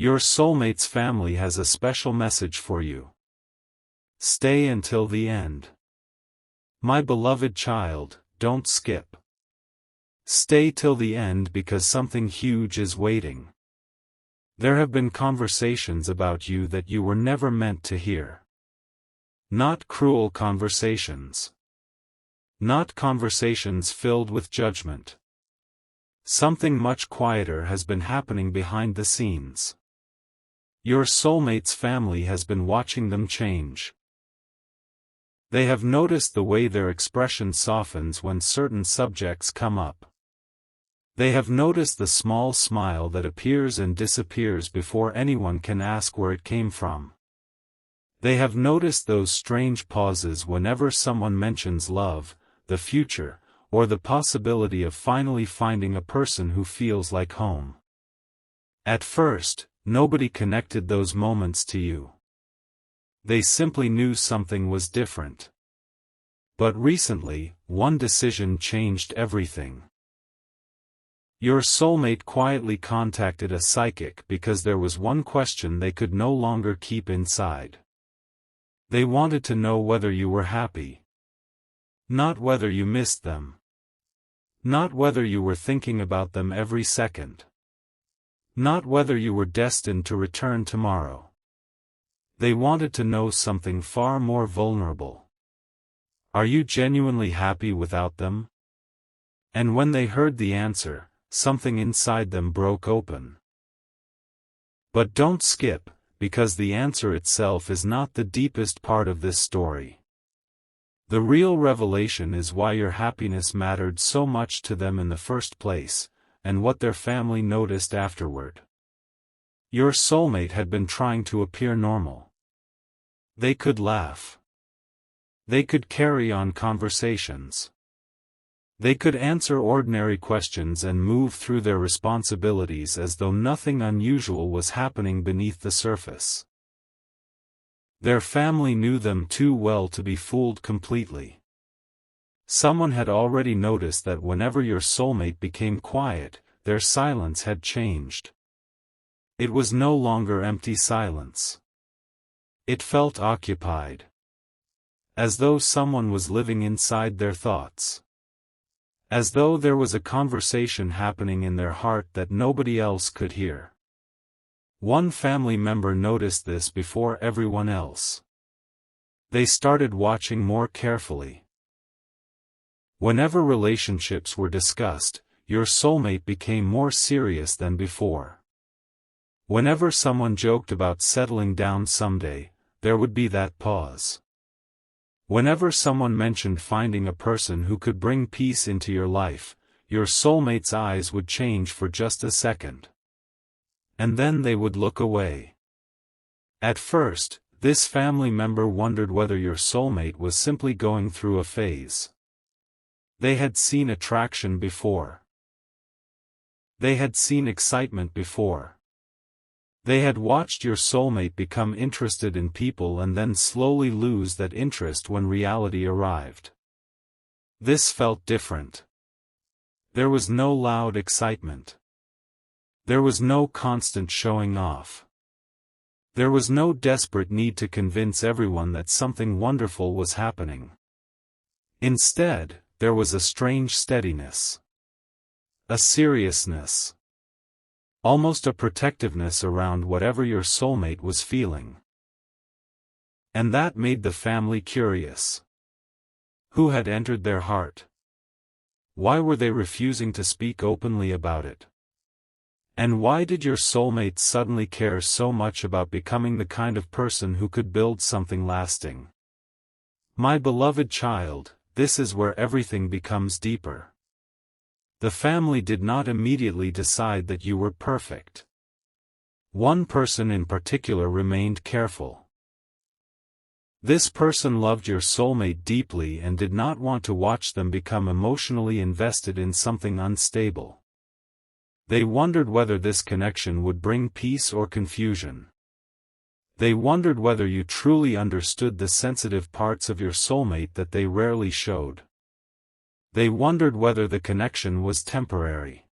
Your soulmate's family has a special message for you. Stay until the end. My beloved child, don't skip. Stay till the end because something huge is waiting. There have been conversations about you that you were never meant to hear. Not cruel conversations. Not conversations filled with judgment. Something much quieter has been happening behind the scenes. Your soulmate's family has been watching them change. They have noticed the way their expression softens when certain subjects come up. They have noticed the small smile that appears and disappears before anyone can ask where it came from. They have noticed those strange pauses whenever someone mentions love, the future, or the possibility of finally finding a person who feels like home. At first, nobody connected those moments to you. They simply knew something was different. But recently, one decision changed everything. Your soulmate quietly contacted a psychic because there was one question they could no longer keep inside. They wanted to know whether you were happy. Not whether you missed them. Not whether you were thinking about them every second. Not whether you were destined to return tomorrow. They wanted to know something far more vulnerable. Are you genuinely happy without them? And when they heard the answer, something inside them broke open. But don't skip, because the answer itself is not the deepest part of this story. The real revelation is why your happiness mattered so much to them in the first place, and what their family noticed afterward. Your soulmate had been trying to appear normal. They could laugh. They could carry on conversations. They could answer ordinary questions and move through their responsibilities as though nothing unusual was happening beneath the surface. Their family knew them too well to be fooled completely. Someone had already noticed that whenever your soulmate became quiet, their silence had changed. It was no longer empty silence. It felt occupied. As though someone was living inside their thoughts. As though there was a conversation happening in their heart that nobody else could hear. One family member noticed this before everyone else. They started watching more carefully. Whenever relationships were discussed, your soulmate became more serious than before. Whenever someone joked about settling down someday, there would be that pause. Whenever someone mentioned finding a person who could bring peace into your life, your soulmate's eyes would change for just a second. And then they would look away. At first, this family member wondered whether your soulmate was simply going through a phase. They had seen attraction before. They had seen excitement before. They had watched your soulmate become interested in people and then slowly lose that interest when reality arrived. This felt different. There was no loud excitement. There was no constant showing off. There was no desperate need to convince everyone that something wonderful was happening. Instead, there was a strange steadiness. A seriousness. Almost a protectiveness around whatever your soulmate was feeling. And that made the family curious. Who had entered their heart? Why were they refusing to speak openly about it? And why did your soulmate suddenly care so much about becoming the kind of person who could build something lasting? My beloved child, this is where everything becomes deeper. The family did not immediately decide that you were perfect. One person in particular remained careful. This person loved your soulmate deeply and did not want to watch them become emotionally invested in something unstable. They wondered whether this connection would bring peace or confusion. They wondered whether you truly understood the sensitive parts of your soulmate that they rarely showed. They wondered whether the connection was temporary.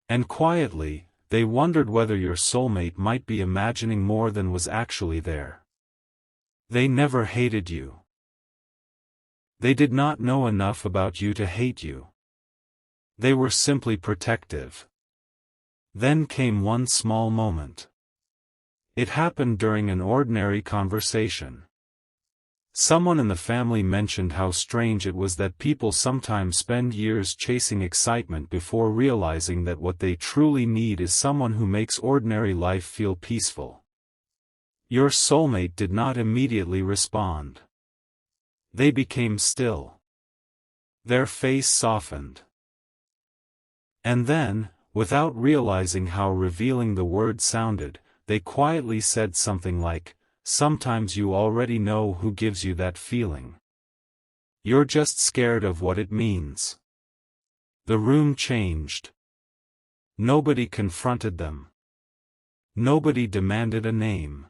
And quietly, they wondered whether your soulmate might be imagining more than was actually there. They never hated you. They did not know enough about you to hate you. They were simply protective. Then came one small moment. It happened during an ordinary conversation. Someone in the family mentioned how strange it was that people sometimes spend years chasing excitement before realizing that what they truly need is someone who makes ordinary life feel peaceful. Your soulmate did not immediately respond. They became still. Their face softened. And then, without realizing how revealing the word sounded, they quietly said something like, "Sometimes you already know who gives you that feeling. You're just scared of what it means." The room changed. Nobody confronted them. Nobody demanded a name.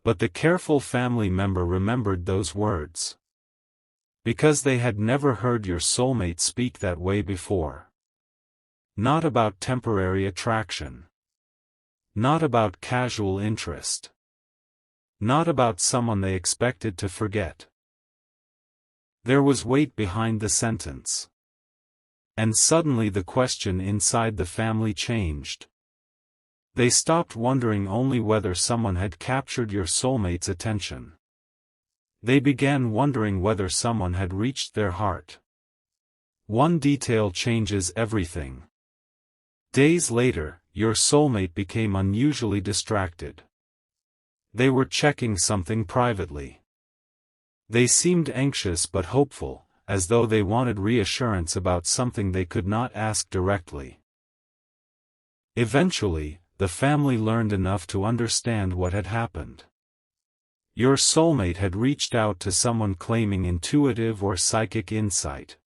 But the careful family member remembered those words. Because they had never heard your soulmate speak that way before. Not about temporary attraction. Not about casual interest. Not about someone they expected to forget. There was weight behind the sentence. And suddenly the question inside the family changed. They stopped wondering only whether someone had captured your soulmate's attention. They began wondering whether someone had reached their heart. One detail changes everything. Days later, your soulmate became unusually distracted. They were checking something privately. They seemed anxious but hopeful, as though they wanted reassurance about something they could not ask directly. Eventually, the family learned enough to understand what had happened. Your soulmate had reached out to someone claiming intuitive or psychic insight.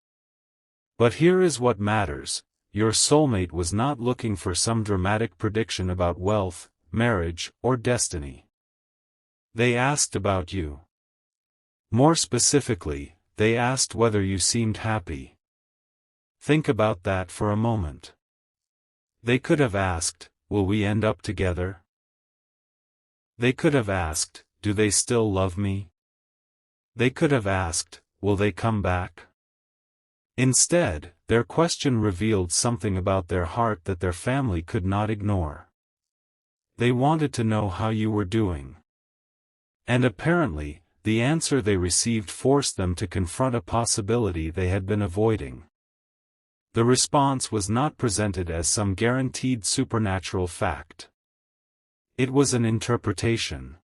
But here is what matters: your soulmate was not looking for some dramatic prediction about wealth, marriage, or destiny. They asked about you. More specifically, they asked whether you seemed happy. Think about that for a moment. They could have asked, "Will we end up together?" They could have asked, "Do they still love me?" They could have asked, "Will they come back?" Instead, their question revealed something about their heart that their family could not ignore. They wanted to know how you were doing. And apparently, the answer they received forced them to confront a possibility they had been avoiding. The response was not presented as some guaranteed supernatural fact. It was an interpretation.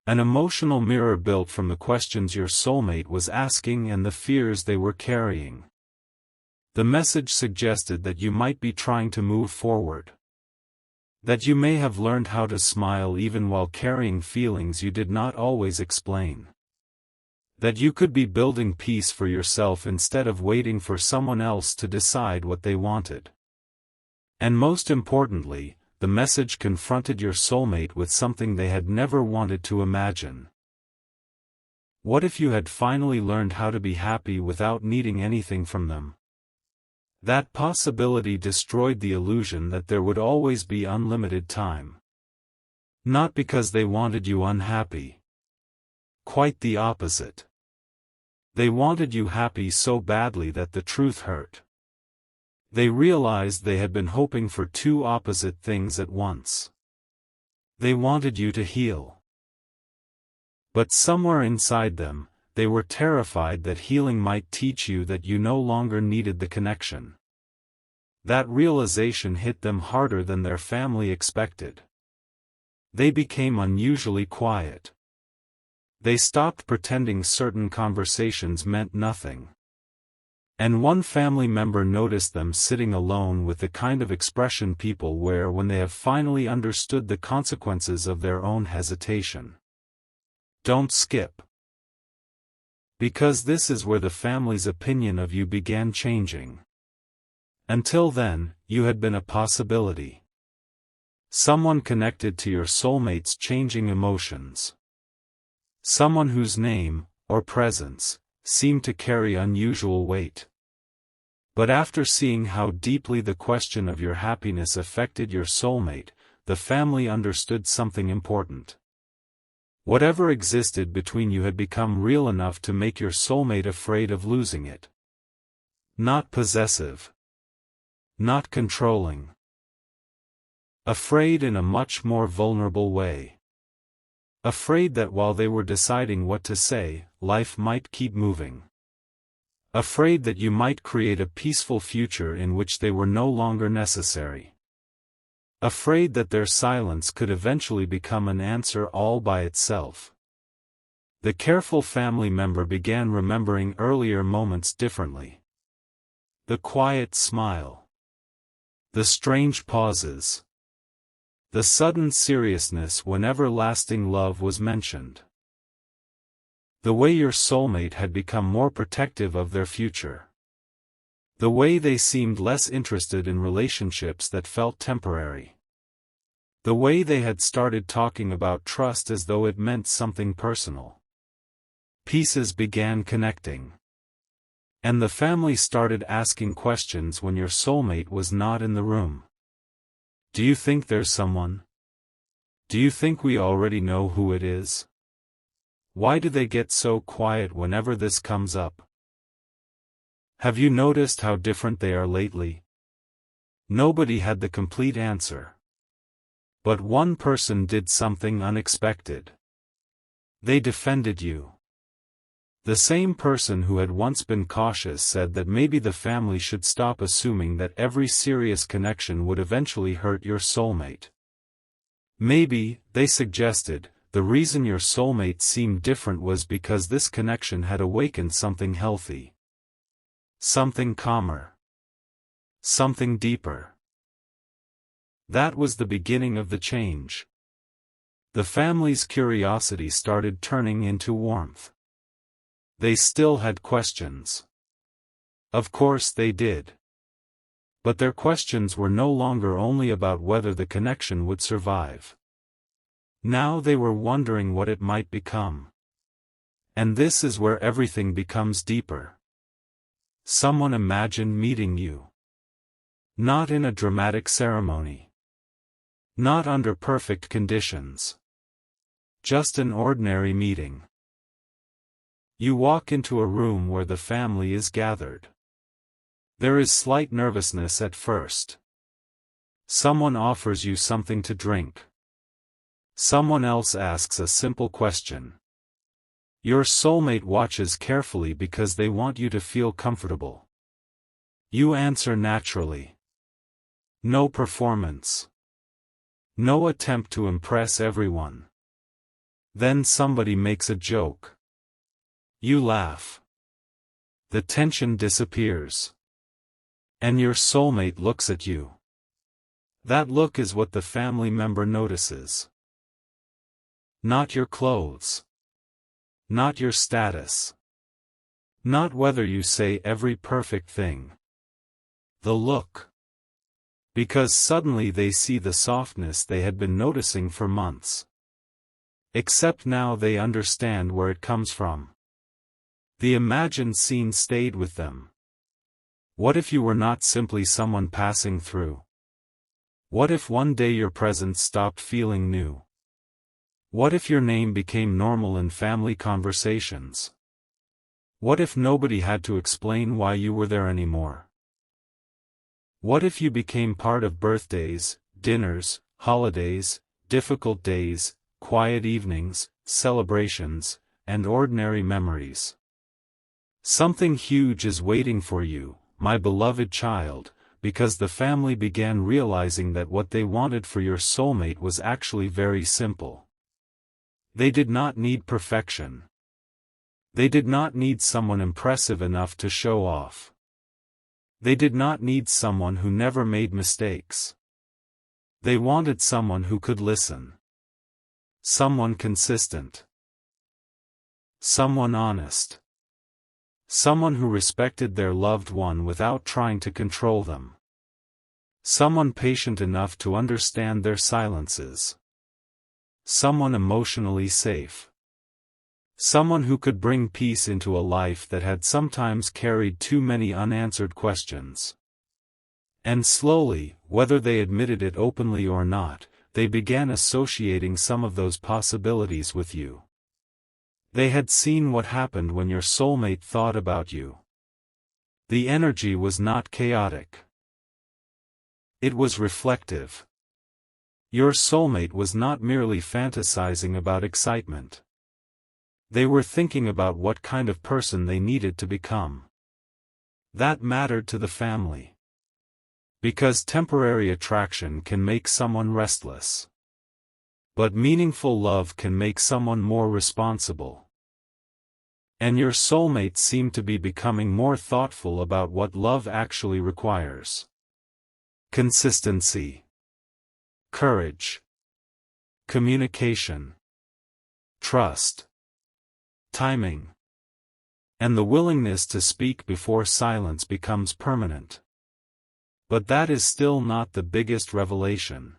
An emotional mirror built from the questions your soulmate was asking and the fears they were carrying. The message suggested that you might be trying to move forward. That you may have learned how to smile even while carrying feelings you did not always explain. That you could be building peace for yourself instead of waiting for someone else to decide what they wanted. And most importantly, the message confronted your soulmate with something they had never wanted to imagine. What if you had finally learned how to be happy without needing anything from them? That possibility destroyed the illusion that there would always be unlimited time. Not because they wanted you unhappy. Quite the opposite. They wanted you happy so badly that the truth hurt. They realized they had been hoping for two opposite things at once. They wanted you to heal. But somewhere inside them, they were terrified that healing might teach you that you no longer needed the connection. That realization hit them harder than their family expected. They became unusually quiet. They stopped pretending certain conversations meant nothing. And one family member noticed them sitting alone with the kind of expression people wear when they have finally understood the consequences of their own hesitation. Don't skip. Because this is where the family's opinion of you began changing. Until then, you had been a possibility. Someone connected to your soulmate's changing emotions. Someone whose name, or presence, seemed to carry unusual weight. But after seeing how deeply the question of your happiness affected your soulmate, the family understood something important. Whatever existed between you had become real enough to make your soulmate afraid of losing it. Not possessive. Not controlling. Afraid in a much more vulnerable way. Afraid that while they were deciding what to say, life might keep moving. Afraid that you might create a peaceful future in which they were no longer necessary. Afraid that their silence could eventually become an answer all by itself. The careful family member began remembering earlier moments differently. The quiet smile. The strange pauses. The sudden seriousness whenever lasting love was mentioned. The way your soulmate had become more protective of their future. The way they seemed less interested in relationships that felt temporary. The way they had started talking about trust as though it meant something personal. Pieces began connecting. And the family started asking questions when your soulmate was not in the room. Do you think there's someone? Do you think we already know who it is? Why do they get so quiet whenever this comes up? Have you noticed how different they are lately? Nobody had the complete answer. But one person did something unexpected. They defended you. The same person who had once been cautious said that maybe the family should stop assuming that every serious connection would eventually hurt your soulmate. Maybe, they suggested, the reason your soulmate seemed different was because this connection had awakened something healthy. Something calmer. Something deeper. That was the beginning of the change. The family's curiosity started turning into warmth. They still had questions. Of course they did. But their questions were no longer only about whether the connection would survive. Now they were wondering what it might become. And this is where everything becomes deeper. Someone imagined meeting you. Not in a dramatic ceremony. Not under perfect conditions. Just an ordinary meeting. You walk into a room where the family is gathered. There is slight nervousness at first. Someone offers you something to drink. Someone else asks a simple question. Your soulmate watches carefully because they want you to feel comfortable. You answer naturally. No performance. No attempt to impress everyone. Then somebody makes a joke. You laugh. The tension disappears. And your soulmate looks at you. That look is what the family member notices. Not your clothes. Not your status. Not whether you say every perfect thing. The look. Because suddenly they see the softness they had been noticing for months. Except now they understand where it comes from. The imagined scene stayed with them. What if you were not simply someone passing through? What if one day your presence stopped feeling new? What if your name became normal in family conversations? What if nobody had to explain why you were there anymore? What if you became part of birthdays, dinners, holidays, difficult days, quiet evenings, celebrations, and ordinary memories? Something huge is waiting for you, my beloved child, because the family began realizing that what they wanted for your soulmate was actually very simple. They did not need perfection. They did not need someone impressive enough to show off. They did not need someone who never made mistakes. They wanted someone who could listen. Someone consistent. Someone honest. Someone who respected their loved one without trying to control them. Someone patient enough to understand their silences. Someone emotionally safe. Someone who could bring peace into a life that had sometimes carried too many unanswered questions. And slowly, whether they admitted it openly or not, they began associating some of those possibilities with you. They had seen what happened when your soulmate thought about you. The energy was not chaotic. It was reflective. Your soulmate was not merely fantasizing about excitement. They were thinking about what kind of person they needed to become. That mattered to the family. Because temporary attraction can make someone restless. But meaningful love can make someone more responsible. And your soulmate seemed to be becoming more thoughtful about what love actually requires. Consistency. Courage. Communication. Trust. Timing. And the willingness to speak before silence becomes permanent. But that is still not the biggest revelation.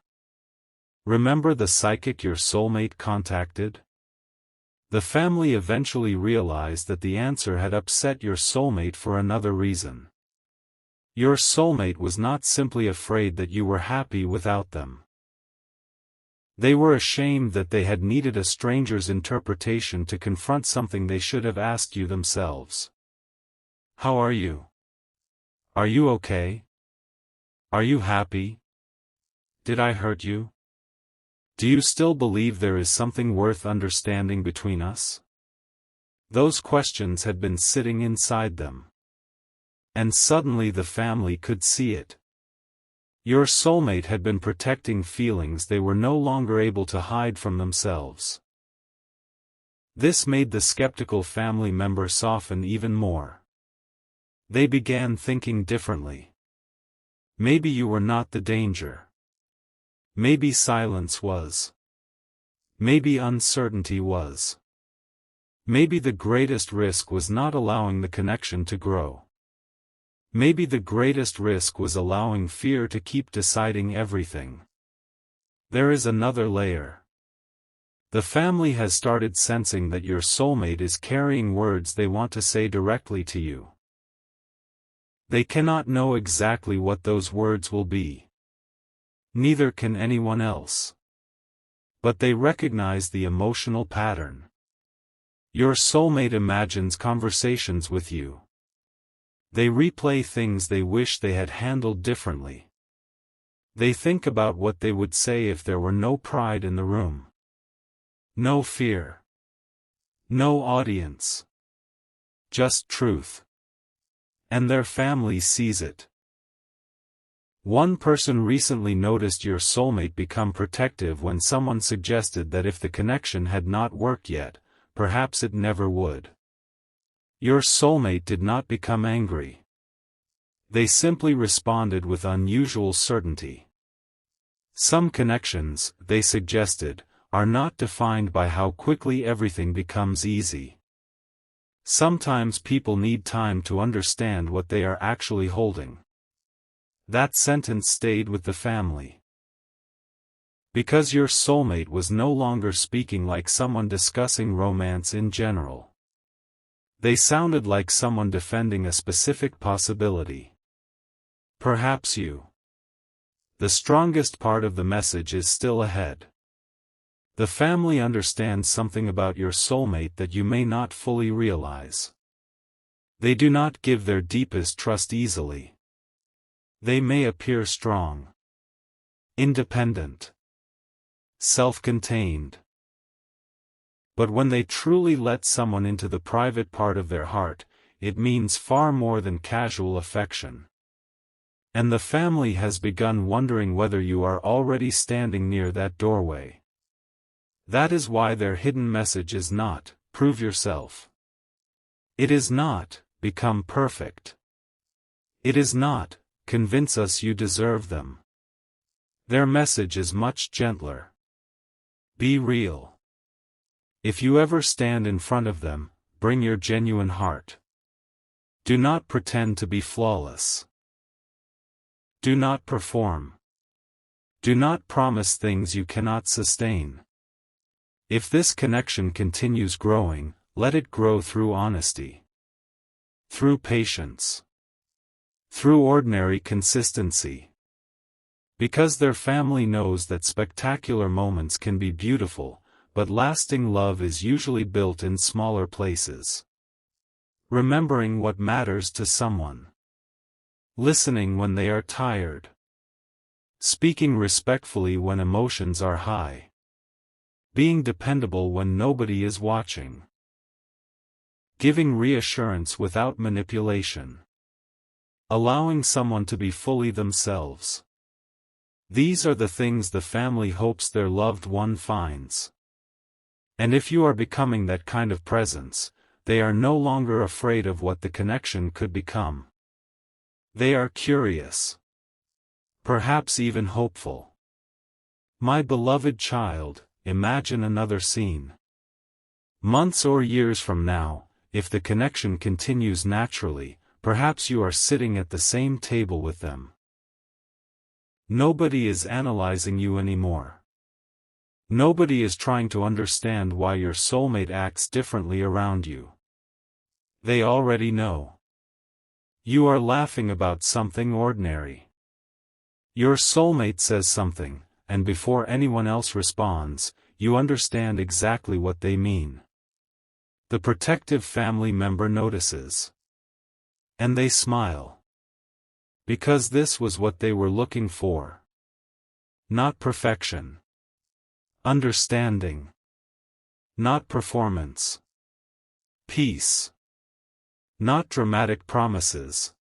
Remember the psychic your soulmate contacted? The family eventually realized that the answer had upset your soulmate for another reason. Your soulmate was not simply afraid that you were happy without them. They were ashamed that they had needed a stranger's interpretation to confront something they should have asked you themselves. How are you? Are you okay? Are you happy? Did I hurt you? Do you still believe there is something worth understanding between us? Those questions had been sitting inside them. And suddenly the family could see it. Your soulmate had been protecting feelings they were no longer able to hide from themselves. This made the skeptical family member soften even more. They began thinking differently. Maybe you were not the danger. Maybe silence was. Maybe uncertainty was. Maybe the greatest risk was not allowing the connection to grow. Maybe the greatest risk was allowing fear to keep deciding everything. There is another layer. The family has started sensing that your soulmate is carrying words they want to say directly to you. They cannot know exactly what those words will be. Neither can anyone else. But they recognize the emotional pattern. Your soulmate imagines conversations with you. They replay things they wish they had handled differently. They think about what they would say if there were no pride in the room. No fear. No audience. Just truth. And their family sees it. One person recently noticed your soulmate become protective when someone suggested that if the connection had not worked yet, perhaps it never would. Your soulmate did not become angry. They simply responded with unusual certainty. Some connections, they suggested, are not defined by how quickly everything becomes easy. Sometimes people need time to understand what they are actually holding. That sentence stayed with the family. Because your soulmate was no longer speaking like someone discussing romance in general. They sounded like someone defending a specific possibility. Perhaps you. The strongest part of the message is still ahead. The family understands something about your soulmate that you may not fully realize. They do not give their deepest trust easily. They may appear strong, independent, self-contained. But when they truly let someone into the private part of their heart, it means far more than casual affection. And the family has begun wondering whether you are already standing near that doorway. That is why their hidden message is not, prove yourself. It is not, become perfect. It is not, convince us you deserve them. Their message is much gentler. Be real. If you ever stand in front of them, bring your genuine heart. Do not pretend to be flawless. Do not perform. Do not promise things you cannot sustain. If this connection continues growing, let it grow through honesty, through patience, through ordinary consistency. Because their family knows that spectacular moments can be beautiful, but lasting love is usually built in smaller places. Remembering what matters to someone. Listening when they are tired. Speaking respectfully when emotions are high. Being dependable when nobody is watching. Giving reassurance without manipulation. Allowing someone to be fully themselves. These are the things the family hopes their loved one finds. And if you are becoming that kind of presence, they are no longer afraid of what the connection could become. They are curious. Perhaps even hopeful. My beloved child, imagine another scene. Months or years from now, if the connection continues naturally, perhaps you are sitting at the same table with them. Nobody is analyzing you anymore. Nobody is trying to understand why your soulmate acts differently around you. They already know. You are laughing about something ordinary. Your soulmate says something, and before anyone else responds, you understand exactly what they mean. The protective family member notices. And they smile. Because this was what they were looking for. Not perfection. Understanding. Not performance. Peace. Not dramatic promises.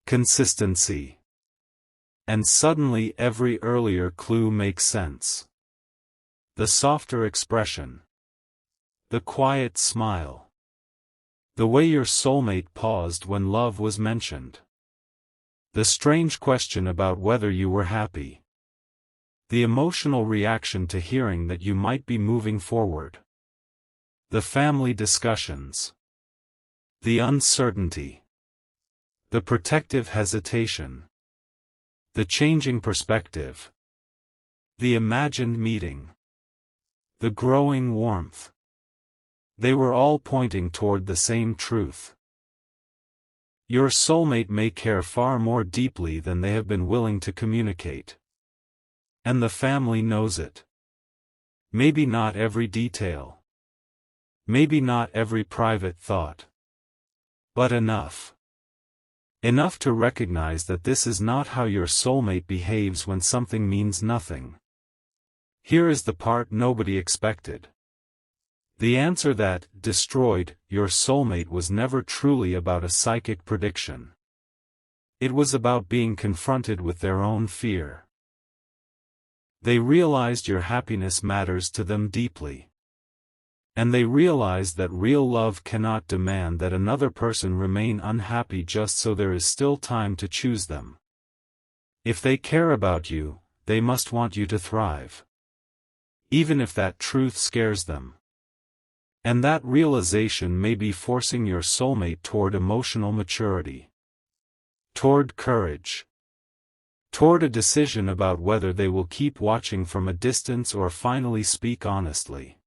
Consistency. And suddenly every earlier clue makes sense. The softer expression. The quiet smile. The way your soulmate paused when love was mentioned. The strange question about whether you were happy. The emotional reaction to hearing that you might be moving forward. The family discussions. The uncertainty. The protective hesitation. The changing perspective. The imagined meeting. The growing warmth. They were all pointing toward the same truth. Your soulmate may care far more deeply than they have been willing to communicate. And the family knows it. Maybe not every detail. Maybe not every private thought. But enough. Enough to recognize that this is not how your soulmate behaves when something means nothing. Here is the part nobody expected. The answer that destroyed your soulmate was never truly about a psychic prediction. It was about being confronted with their own fear. They realized your happiness matters to them deeply. And they realized that real love cannot demand that another person remain unhappy just so there is still time to choose them. If they care about you, they must want you to thrive. Even if that truth scares them. And that realization may be forcing your soulmate toward emotional maturity. Toward courage. Toward a decision about whether they will keep watching from a distance or finally speak honestly.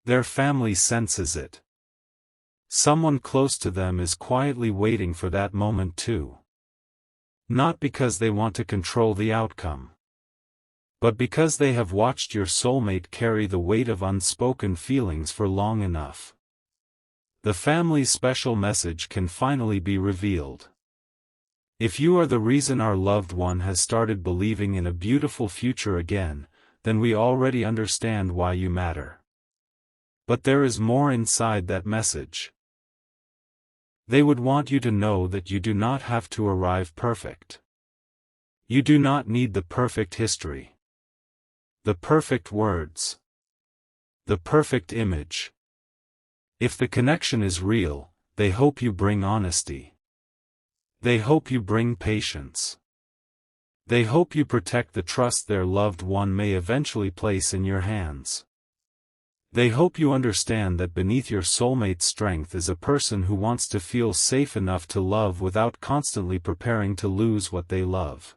Their family senses it. Someone close to them is quietly waiting for that moment too. Not because they want to control the outcome. But because they have watched your soulmate carry the weight of unspoken feelings for long enough. The family's special message can finally be revealed. If you are the reason our loved one has started believing in a beautiful future again, then we already understand why you matter. But there is more inside that message. They would want you to know that you do not have to arrive perfect. You do not need the perfect history. The perfect words. The perfect image. If the connection is real, they hope you bring honesty. They hope you bring patience. They hope you protect the trust their loved one may eventually place in your hands. They hope you understand that beneath your soulmate's strength is a person who wants to feel safe enough to love without constantly preparing to lose what they love.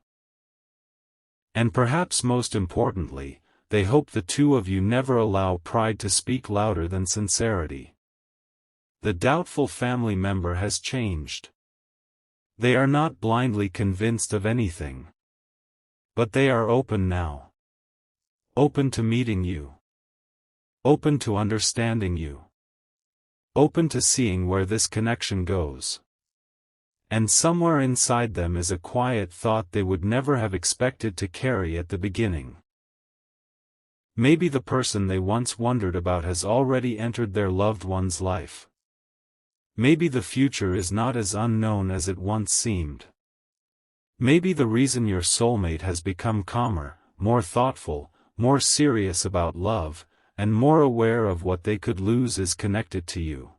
And perhaps most importantly, they hope the two of you never allow pride to speak louder than sincerity. The doubtful family member has changed. They are not blindly convinced of anything. But they are open now. Open to meeting you. Open to understanding you. Open to seeing where this connection goes. And somewhere inside them is a quiet thought they would never have expected to carry at the beginning. Maybe the person they once wondered about has already entered their loved one's life. Maybe the future is not as unknown as it once seemed. Maybe the reason your soulmate has become calmer, more thoughtful, more serious about love, and more aware of what they could lose is connected to you.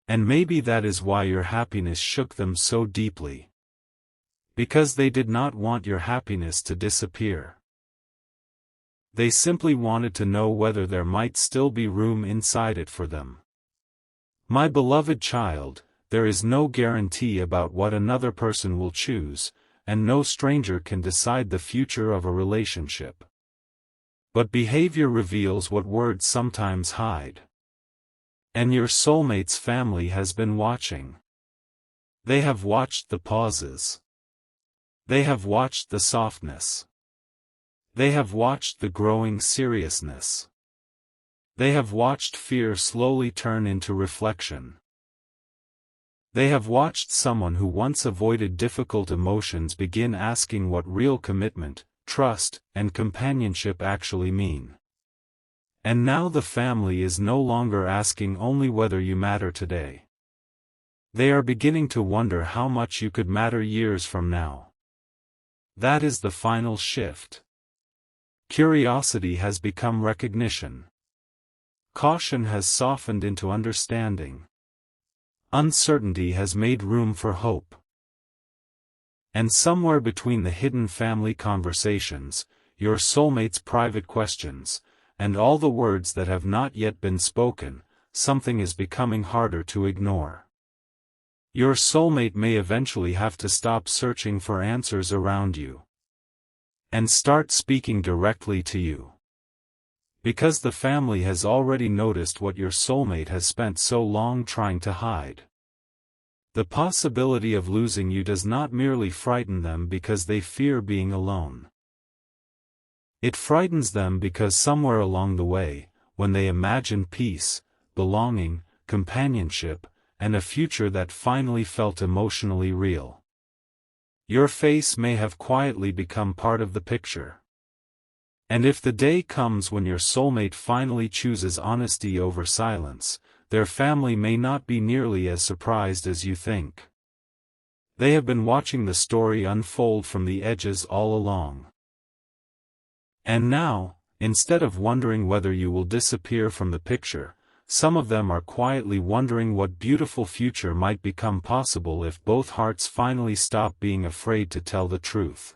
And maybe that is why your happiness shook them so deeply. Because they did not want your happiness to disappear. They simply wanted to know whether there might still be room inside it for them. My beloved child, there is no guarantee about what another person will choose, and no stranger can decide the future of a relationship. But behavior reveals what words sometimes hide. And your soulmate's family has been watching. They have watched the pauses. They have watched the softness. They have watched the growing seriousness. They have watched fear slowly turn into reflection. They have watched someone who once avoided difficult emotions begin asking what real commitment, trust, and companionship actually mean. And now the family is no longer asking only whether you matter today. They are beginning to wonder how much you could matter years from now. That is the final shift. Curiosity has become recognition. Caution has softened into understanding. Uncertainty has made room for hope. And somewhere between the hidden family conversations, your soulmate's private questions, and all the words that have not yet been spoken, something is becoming harder to ignore. Your soulmate may eventually have to stop searching for answers around you. And start speaking directly to you. Because the family has already noticed what your soulmate has spent so long trying to hide. The possibility of losing you does not merely frighten them because they fear being alone. It frightens them because somewhere along the way, when they imagine peace, belonging, companionship, and a future that finally felt emotionally real, your face may have quietly become part of the picture. And if the day comes when your soulmate finally chooses honesty over silence, their family may not be nearly as surprised as you think. They have been watching the story unfold from the edges all along. And now, instead of wondering whether you will disappear from the picture, some of them are quietly wondering what beautiful future might become possible if both hearts finally stop being afraid to tell the truth.